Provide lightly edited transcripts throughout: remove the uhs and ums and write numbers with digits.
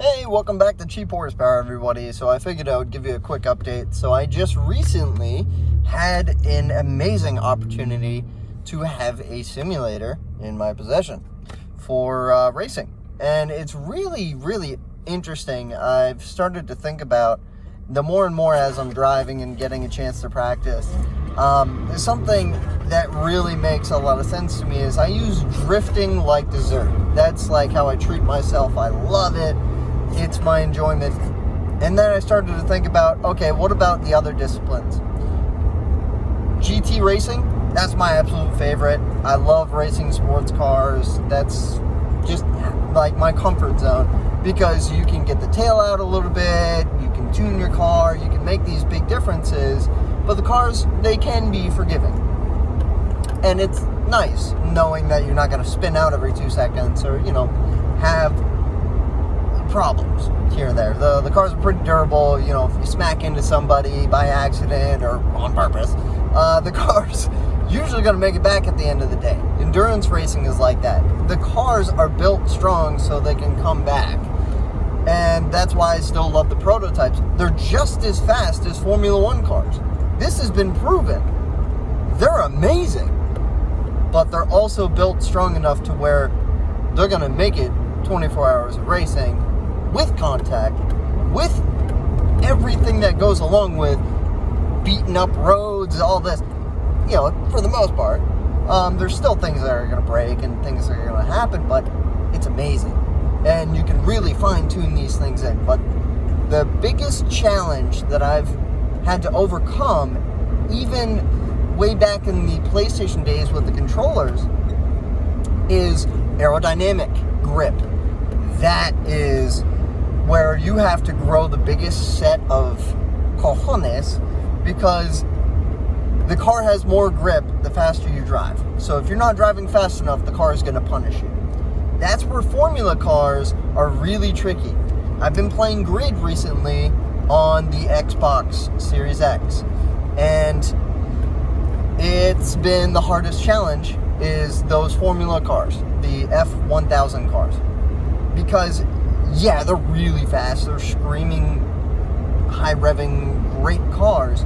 Hey, welcome back to Cheap Horsepower, everybody. So I figured I would give you a quick update. So I just recently had an amazing opportunity to have a simulator in my possession for racing. And it's really, really interesting. I've started to think about the more and more as I'm driving and getting a chance to practice. Something that really makes a lot of sense to me is I use drifting like dessert. That's like how I treat myself. I love it. It's my enjoyment. And then I started to think about, okay, what about the other disciplines? GT racing, that's my absolute favorite. I love racing sports cars. That's just like my comfort zone because you can get the tail out a little bit, you can tune your car, you can make these big differences, but the cars, they can be forgiving. And it's nice knowing that you're not going to spin out every 2 seconds or, have problems here and there. The cars are pretty durable. If you smack into somebody by accident or on purpose, the car's usually going to make it back at the end of the day. Endurance racing is like that. The cars are built strong so they can come back. And that's why I still love the prototypes. They're just as fast as Formula One cars. This has been proven. They're amazing. But they're also built strong enough to where they're going to make it 24 hours of racing with contact, with everything that goes along with beating up roads, all this. For the most part, there's still things that are going to break and things that are going to happen, but it's amazing. And you can really fine-tune these things in. But the biggest challenge that I've had to overcome, even way back in the PlayStation days with the controllers, is aerodynamic grip. That is where you have to grow the biggest set of cojones because the car has more grip the faster you drive. So if you're not driving fast enough, the car is going to punish you. That's where formula cars are really tricky. I've been playing Grid recently on the Xbox Series X, and it's been the hardest challenge is those formula cars, the F1000 cars. Because, yeah, they're really fast. They're screaming, high-revving, great cars.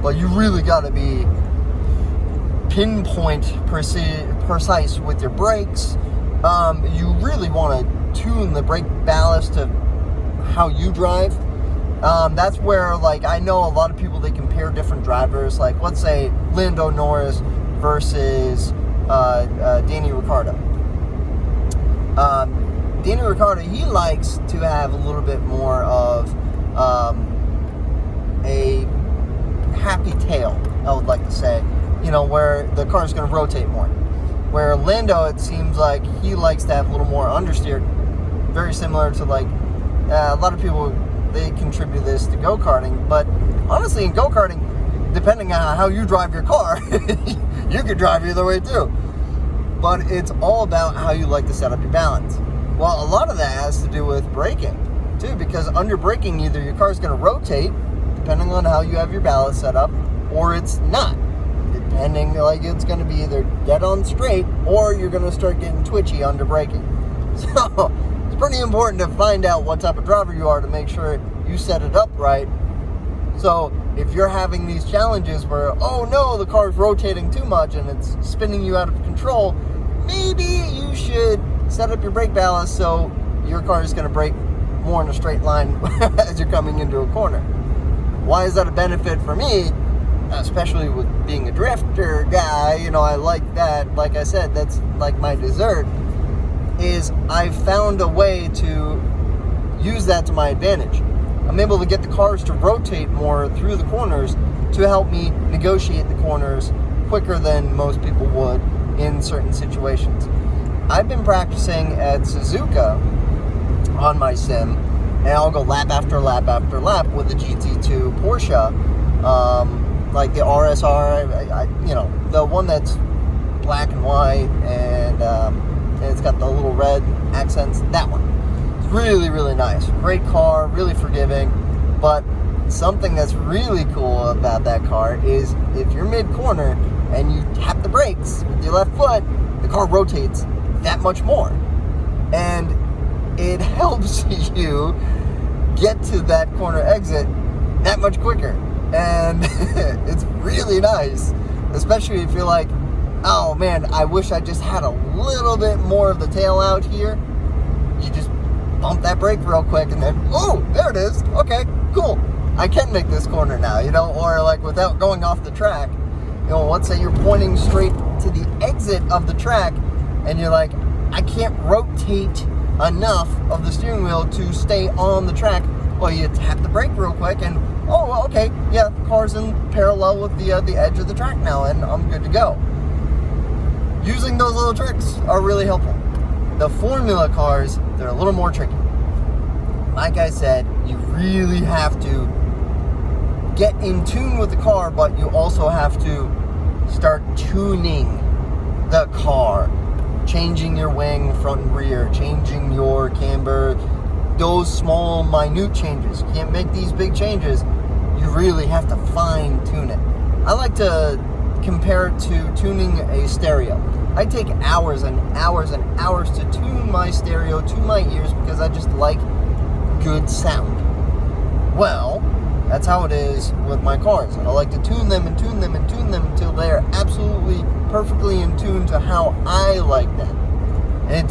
But you really got to be pinpoint precise with your brakes. You really want to tune the brake ballast to how you drive. That's where, I know a lot of people, they compare different drivers. Like, let's say Lando Norris versus Danny Ricciardo. Danny Ricciardo, he likes to have a little bit more of a happy tail, I would like to say, where the car's going to rotate more. Where Lando, it seems like he likes to have a little more understeer, very similar to a lot of people, they contribute this to go-karting, but honestly in go-karting, depending on how you drive your car, you could drive either way too. But it's all about how you like to set up your balance. Well, a lot of that has to do with braking too, because under braking, either your car's going to rotate, depending on how you have your ballast set up, or it's not. Depending, it's going to be either dead on straight, or you're going to start getting twitchy under braking. So, it's pretty important to find out what type of driver you are to make sure you set it up right. So, if you're having these challenges where, oh no, the car's rotating too much and it's spinning you out of control, maybe you should set up your brake ballast so your car is going to brake more in a straight line as you're coming into a corner. Why is that a benefit for me? Especially with being a drifter guy, I like that. Like I said, that's like my dessert, is I've found a way to use that to my advantage. I'm able to get the cars to rotate more through the corners to help me negotiate the corners quicker than most people would in certain situations. I've been practicing at Suzuka on my sim, and I'll go lap after lap after lap with the GT2 Porsche, like the RSR, the one that's black and white, and it's got the little red accents, that one. It's really, really nice. Great car, really forgiving, but something that's really cool about that car is if you're mid-corner and you tap the brakes with your left foot, the car rotates that much more. And it helps you get to that corner exit that much quicker. And it's really nice, especially if you're like, oh man, I wish I just had a little bit more of the tail out here. You just bump that brake real quick and then, oh, there it is. Okay, cool. I can make this corner now, or like without going off the track. Let's say you're pointing straight to the exit of the track and you're like, I can't rotate enough of the steering wheel to stay on the track. Well, you tap the brake real quick and, oh, okay, yeah, the car's in parallel with the edge of the track now and I'm good to go. Using those little tricks are really helpful. The formula cars, they're a little more tricky. Like I said, you really have to get in tune with the car, but you also have to start tuning the car, changing your wing front and rear, changing your camber, those small minute changes. You can't make these big changes. You really have to fine tune it. I like to compare it to tuning a stereo. I take hours and hours and hours to tune my stereo to my ears because I just like good sound. Well, that's how it is with my cars. I like to tune them and tune them and tune them until they are absolutely perfectly in tune to how I like them. And it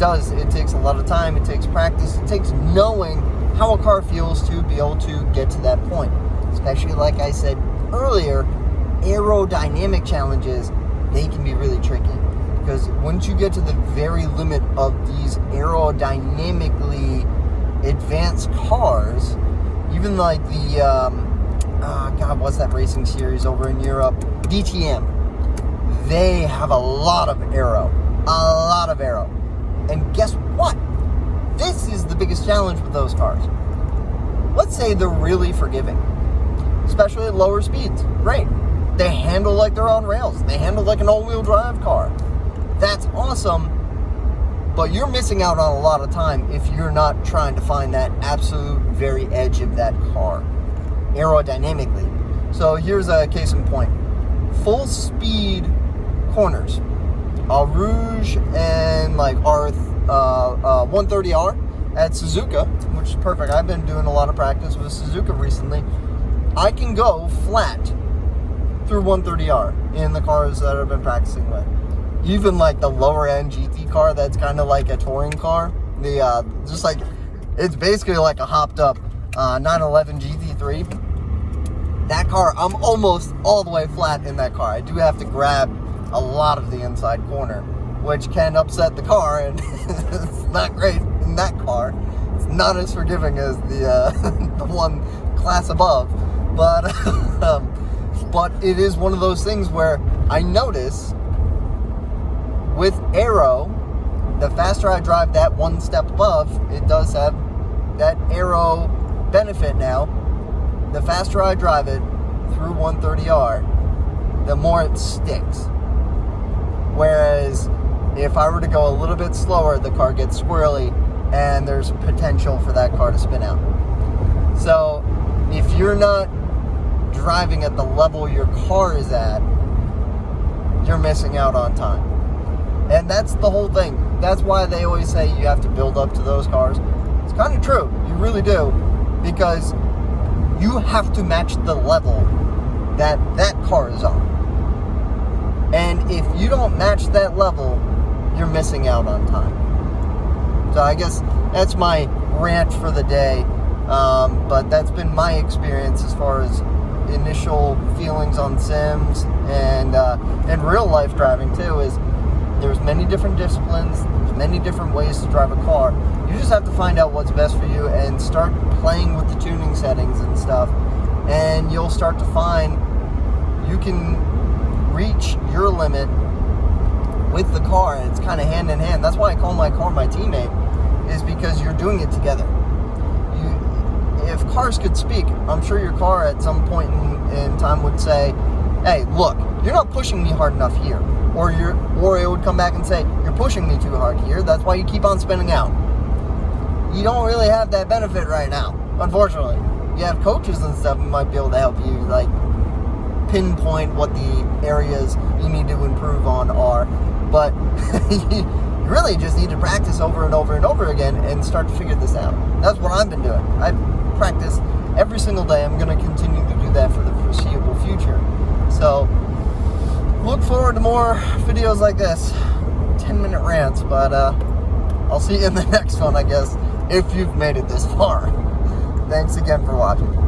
takes a lot of time, it takes practice, it takes knowing how a car feels to be able to get to that point. Especially like I said earlier, aerodynamic challenges, they can be really tricky. Because once you get to the very limit of these aerodynamically advanced cars, even like the, what's that racing series over in Europe? DTM. They have a lot of aero. And guess what? This is the biggest challenge with those cars. Let's say they're really forgiving, especially at lower speeds. Great. They handle like they're on rails. They handle like an all-wheel drive car. That's awesome, but you're missing out on a lot of time if you're not trying to find that absolute very edge of that car, aerodynamically. So here's a case in point. Full speed corners. Rouge and like our 130R at Suzuka, which is perfect. I've been doing a lot of practice with Suzuka recently. I can go flat through 130R in the cars that I've been practicing with. Even like the lower end GT car that's kind of like a touring car. It's basically like a hopped up 911 GT3. That car, I'm almost all the way flat in that car. I do have to grab a lot of the inside corner, which can upset the car, and it's not great in that car. It's not as forgiving as the the one class above, but it is one of those things where I notice with aero, the faster I drive that one step above, it does have that aero benefit now. The faster I drive it through 130R, the more it sticks. Whereas if I were to go a little bit slower, the car gets squirrely and there's potential for that car to spin out. So if you're not driving at the level your car is at, you're missing out on time. And that's the whole thing. That's why they always say you have to build up to those cars. It's kind of true. You really do. Because you have to match the level that that car is on. And if you don't match that level, you're missing out on time. So I guess that's my rant for the day. But that's been my experience as far as initial feelings on sims and real life driving too. Is there's many different disciplines, there's many different ways to drive a car. You just have to find out what's best for you and start playing with the tuning settings and stuff, and you'll start to find you can reach your limit with the car, and it's kind of hand in hand. That's why I call my car my teammate, is because you're doing it together. If cars could speak, I'm sure your car at some point in time would say, hey, look, you're not pushing me hard enough here. Or it would come back and say, you're pushing me too hard here, that's why you keep on spinning out. You don't really have that benefit right now, unfortunately. You have coaches and stuff who might be able to help you, like, pinpoint what the areas you need to improve on are. But You really just need to practice over and over and over again and start to figure this out. That's what I've been doing. I practice every single day. I'm going to continue to do that for the foreseeable future. So look forward to more videos like this, 10-minute rants, but I'll see you in the next one, I guess, if you've made it this far. Thanks again for watching.